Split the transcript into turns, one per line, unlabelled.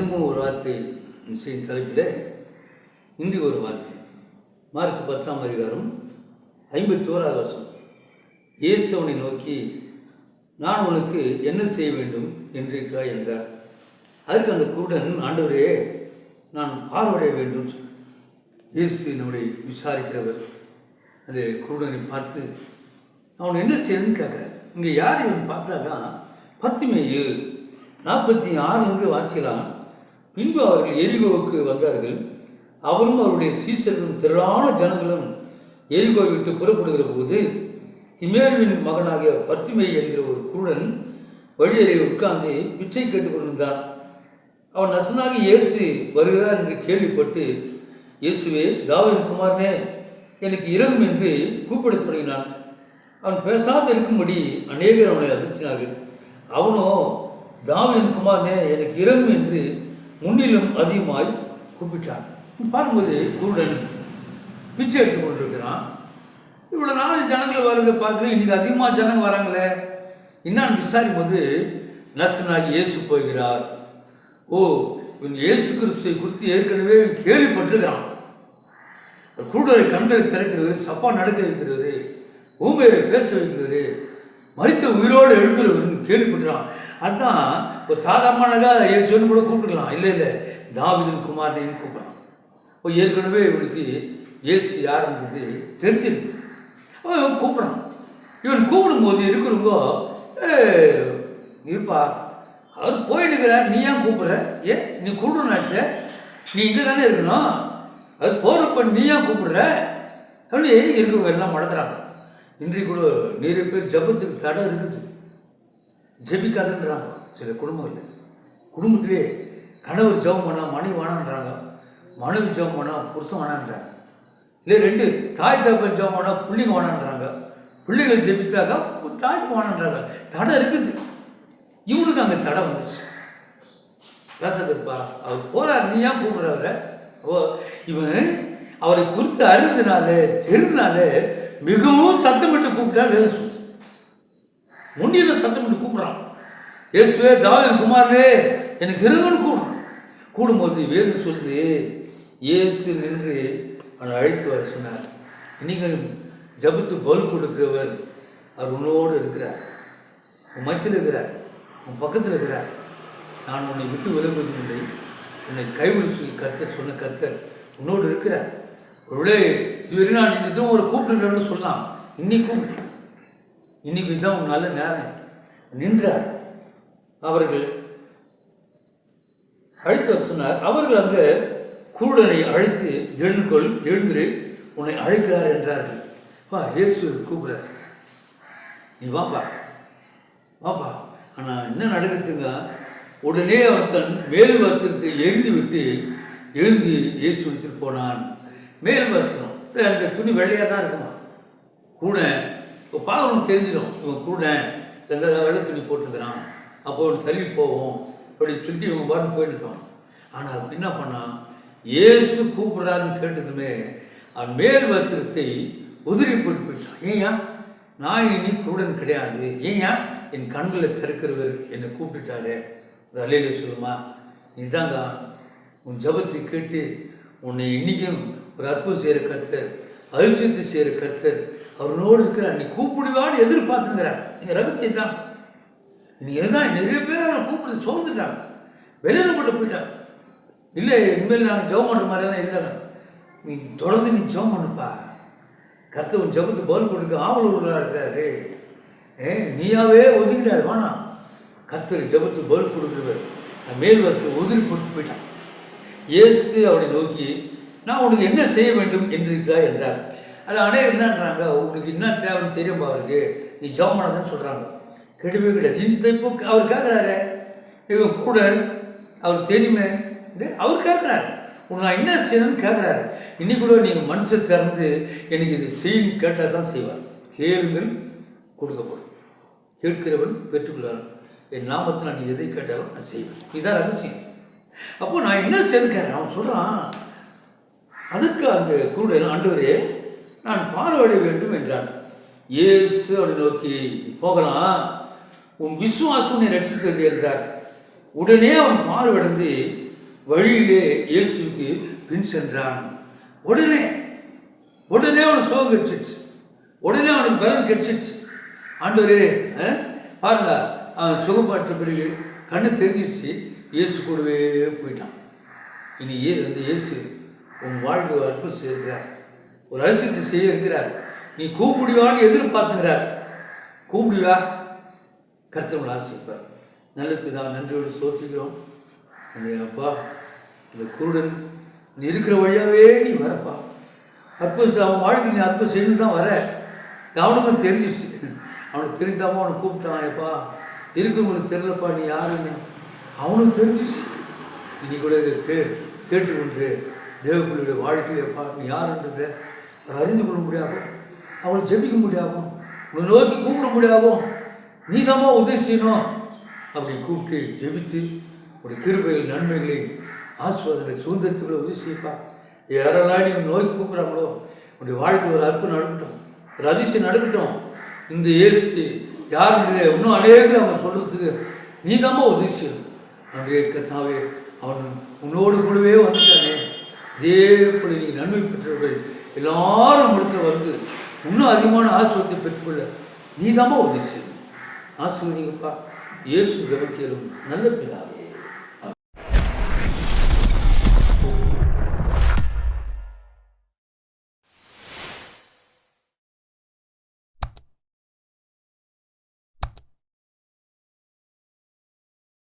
தினமும் ஒரு வார்த்தை செய்யும் தலைப்பில் இன்று ஒரு வார்த்தை. மார்க் 10ஆம் அதிகாரம் 51வது வசனம். இயேசு அவனை நோக்கி, நான் உனக்கு என்ன செய்ய வேண்டும் என்றிருக்கிறாய் என்றார். அதற்கு அந்த குருடன், ஆண்டவரே, நான் பார்வையிட வேண்டும் சொன்னார். இயேசு நம்முடைய விசாரிக்கிறவர். அந்த குருடனை பார்த்து அவன் என்ன செய்யணும்னு கேட்குறார். இங்கே யார் இவன் பார்த்தாக்கா பர்த்திமேயு 46 வாசிக்கலாம். பின்பு அவர்கள் எரிகோவுக்கு வந்தார்கள். அவரும் அவருடைய சீசர்களும் திரளான ஜனங்களும் எரிகோ விட்டு புறப்படுகிற போது திமேருவின் மகனாகிய பர்த்திமேயு என்கிற ஒரு குருடன் வழியறை உட்கார்ந்து பிச்சை கேட்டுக்கொண்டிருந்தான். அவன் நசனாகி இயேசு வருகிறார் என்று கேள்விப்பட்டு, இயேசுவே, தாவீதின் குமாரனே, எனக்கு இரங்கும் என்று கூப்பிடத் தொடங்கினான். அவன் பேசாது இருக்கும்படி அநேகர் அவனை அதட்டினார்கள். அவனோ, தாவீதின் குமாரனே, எனக்கு இரங்கும் என்று முன்னிலும் அதிகமாய் கூப்பிட்டான். பார்க்கும்போது குருடன் பிச்சை எடுத்து கொண்டிருக்கிறான். இவ்வளோ நாள் ஜனங்கள் வருவதை பார்க்குறேன், இன்றைக்கி அதிகமாக ஜனங்கள் வராங்களே. என்னான்னு விசாரிக்கும் போது நசனாகி இயேசு போகிறார். ஓ, இவன் இயேசு கிறிஸ்துவை குறித்து ஏற்கனவே கேள்விப்பட்டிருக்கிறான். குருடரை கண்களை திறக்கிறது, சப்பா நடக்க வைக்கிறது, ஊமையரை பேச வைக்கிறது, மரித்த உயிரோடு எழுப்புறவர்னு கேள்விப்பட்டுறான். அதுதான் ஒரு சாதாரணமாக இயேசுன்னு கூட கூப்பிட்டுக்கலாம். இல்லை, தாவீதின் குமாரனைன்னு கூப்பிட்றான். ஏற்கனவே இவனுக்கு இயேசு யாருன்றது தெரிஞ்சிருக்கு. அவன் கூப்பிட்றான். இவன் கூப்பிடும்போது இருக்கிறவங்கோ, இருப்பா, அவர் போயிட்டுக்கிறார், நீ ஏன் கூப்பிட்ற? நீ கூப்பிடணும்னாச்சே, நீ இங்கே தானே இருக்கணும், அது போகிறப்ப நீ ஏன் கூப்பிட்ற அப்படி இருக்கிறவங்க எல்லாம் மடக்கிறாங்க. இன்றைக்கு கூட நிறைய பேர் ஜபத்துக்கு தடை இருக்குது, ஜபிக்காதுன்றாங்க. சில குடும்பத்திலே கணவர் ஜபம் பண்ணால் மனைவி வேணான்றாங்க, மனைவி ஜபம் பண்ணால் புருஷன் வேணான்றாங்க. இல்லை 2 தாய் தகப்பன் ஜபம் பண்ணால் பிள்ளைங்க வேணான்றாங்க, பிள்ளைகள் ஜெபித்தாக்கா தாய்க்கு வேணான்றாங்க. தடை இருக்குது. இவனுக்கு அங்கே தடை வந்துச்சு. பேசாதப்பா, அவர் போகிறார், நீ ஏன் கூப்பிட்றவர? இவன் அவரை குறித்து அறிந்ததுனாலே தெரிந்தனாலே மிகவும் சத்தமிட்டு கூப்பிட்டா வேலை சொல்லு. முன்னில சத்தமிட்டு கூப்பிட்றான். இயேசுவே, தாவீதின் குமாரனே, எனக்கு இருங்கன்னு கூப்பிடுறான். கூடும்போது வேறு சொல்லி இயேசு நின்று அவனை அழைத்து வர சொன்னார். நீங்கள் ஜபத்து பல் கொடுக்கிறவர் அவர் உன்னோடு இருக்கிறார், உன் மத்தியில் இருக்கிறார், உன் பக்கத்தில் இருக்கிறார். நான் உன்னை விட்டு விலகுவதில்லை, உன்னை கைவிழிச்சு கர்த்தர் சொன்ன கர்த்தர் உன்னோடு இருக்கிறார். ஒருவேளை இதுவரை நான் இதுவும் ஒரு கூப்பிட்டுன்னு சொல்லலாம். இன்னைக்கு கூப்பிட்டு, இன்னைக்கு இதுதான் உன் நல்ல நேரம் நின்றார். அவர்கள் அழைத்து சொன்னார். அவர்கள் அந்த குருடனை அழைத்து, எழுந்துரு, உன்னை அழைக்கிறார் என்றார்கள். வா, இயேசு கூப்பிடுறார், நீ வாப்பா. ஆனால் என்ன நடக்குதுங்க? உடனே அவன் தன் மேல் வஸ்திரத்தை எரிந்து விட்டு எழுந்து இயேசு எடுத்துட்டு போனான். மேல் வஸ்திரம் அந்த துணி வெள்ளையாக தான் இருக்குமா. கூடை இப்போ பார்க்கணும் தெரிஞ்சிடும், இவன் கூடை வெள்ளை துணி போட்டுக்கிறான், அப்போ அவன் தள்ளி போவோம் அப்படின்னு சொல்லிட்டு இவங்க பாட்டு போயிட்டுருப்பான். ஆனால் அவன் என்ன பண்ணான்? இயேசு கூப்பிட்றாருன்னு கேட்டதுமே அவன் மேல் வஸ்திரத்தை உதிரி போட்டு போயிட்டான். ஏயா, நான் இனி குருடன் கிடையாது, ஏயா என் கண்களை திறக்கிறவர் என்னை கூப்பிட்டுட்டாரு. ஒரு அலையில சொல்லுமா, நீதாங்க உன் ஜபத்தை கேட்டு உன்னை இன்றைக்கும் ஒரு அற்புதம் செய்கிற கர்த்தர், அதிசயத்தை செய்கிற கர்த்தர் அவனோடு இருக்கிறார். நீ கூப்பிடுவான்னு எதிர்பார்த்துங்கிறார். நீங்கள் ரகசியம் தான். நீங்கள் தான் நிறைய பேர் அவனை கூப்பிட்டு சோர்ந்துட்டாங்க, வெளியில் போட்டு போயிட்டாங்க. இல்லை, இனிமேல் நாங்கள் ஜெபம் பண்ணுற மாதிரியெல்லாம் இல்லை, நீ தொடர்ந்து நீ ஜெபம் பண்ணுப்பா, கர்த்தர் உன் ஜபத்து பல் கொடுக்க ஆவல் உள்ளதாக இருக்காரு. நீயாவே ஒதுக்கிட்டாரு, வேணாம், கர்த்தர் ஜபத்து பல் கொடுக்குறவர் மேல் வரத்து உதிரி போட்டு போயிட்டான். இயேசு அவனை நோக்கி, நான் உனக்கு என்ன செய்ய வேண்டும் என்றிருக்கிறாய் என்றார். அது அனைவரும் என்னன்றாங்க, உனக்கு என்ன தேவைன்னு தெரியும்பா அவருக்கு, நீ ஜெபம் பண்ணாதான்னு சொல்கிறாங்க. கிடையவே கிடையாது. இப்போ அவர் கேட்குறாரு, இவன் கூட அவர் தெரியுமே, அவர் கேட்குறாரு, உன் நான் என்ன செய்யணும்னு கேட்குறாரு. இன்னைக்கு கூட நீங்கள் மனசை திறந்து எனக்கு இது செய்யணும் கேட்டால் தான் செய்வார். கேளுங்கள் கொடுக்கப்படும், கேட்கிறவன் பெற்றுக்கொள்வார், என் நாமத்தில் நான் எதை கேட்டாலும் நான் செய்வேன். இதுதான் ரகசியம். அப்போது நான் என்ன செய்யணும் கேட்குறேன். அவன் சொல்கிறான். அதுக்கு அந்த குருடன், ஆண்டவரே, நான் பார்வையிட வேண்டும் என்றான். இயேசு அவனை நோக்கி, போகலாம், உன் விசுவாசம் உன்னை ரட்சித்தது என்றார். உடனே அவன் பார்வையடைந்து வழியிலே இயேசுக்கு பின் சென்றான். உடனே அவனுக்கு சுகம் கிடைச்சிடுச்சு, உடனே அவனுக்கு பலன் கிடைச்சிடுச்சு. ஆண்டவரே பாருங்க, அவன் சுகப்பட்ட பிறகு கண்ணு தெரிஞ்சிடுச்சு, இயேசு கூடவே போயிட்டான். இனி அந்த இயேசு உன் வாழ்க்கை ஒரு அற்புதம் செய்திருக்கிறார், ஒரு அதிசயத்தை செய்ய இருக்கிறார். நீ கூப்பிடுவான்னு எதிர்பார்த்துங்கிறார். கூப்பிடுவா, கர்த்தர் ஆசிரிப்பார். நல்ல பிதா, நன்றியோடு ஸ்தோத்திக்கிறோம். அந்த அப்பா, இந்த குருடன் நீ இருக்கிற வழியாகவே நீ வரப்பா, அற்புதம் அவன் வாழ்க்கை நீ அற்புதம் செய்யணும் தான் வர. அவனுக்கும் தெரிஞ்சிச்சு, அவனுக்கு தெரிந்தாமல் அவனை கூப்பிட்டான். எப்பா இருக்கிறவங்களுக்கு தெரியலப்பா நீ யாருன்னு அவனுக்கு தெரிஞ்சிச்சு. இனி கூட கேட்டுக்கொண்டு தேவப்பிள்ளையுடைய வாழ்க்கையிலப்பா நீ யாருன்றதை அவர் அறிந்து கொள்ள முடியாகும், அவனை ஜெபிக்க முடியாகும், உன்னை நோக்கி கூப்பிட முடியாகும். நீ தான்மா உதவி செய்யணும். அப்படி கூப்பிட்டு ஜெபித்து உடைய கிருபைகள், நன்மைகளை, ஆசீர்வாதங்களை, சுதந்திரத்துக்குள்ள உதவி செய்யப்பா. யாரெல்லாம் நீ நோய் கூப்பிட்றாங்களோ உடைய வாழ்க்கையில் ஒரு அற்புதம் நடக்கட்டும், ஒரு அதிசயம் நடக்கட்டும். இந்த இயேசுக்கு யாருன்ற இன்னும் அநேகர் அவன் சொல்கிறதுக்கு நீ தான்மா உதவி செய்யணும். அன்றைய கர்த்தாவே, அவன் உன்னோடு கூடவே வந்துட்டானே, இதேபடி நீங்கள் நன்மை பெற்றவர்கள் எல்லாரும் உங்களுக்கு வந்து இன்னும் அதிகமான ஆசீர்வாதத்தை பெற்றுக்கொள்ள நீ தான்மா உதவி செய்யணும். ஆசீர்வதிங்கப்பா, இயேசு ஜெபம் கேளும் நல்ல பிதாவே.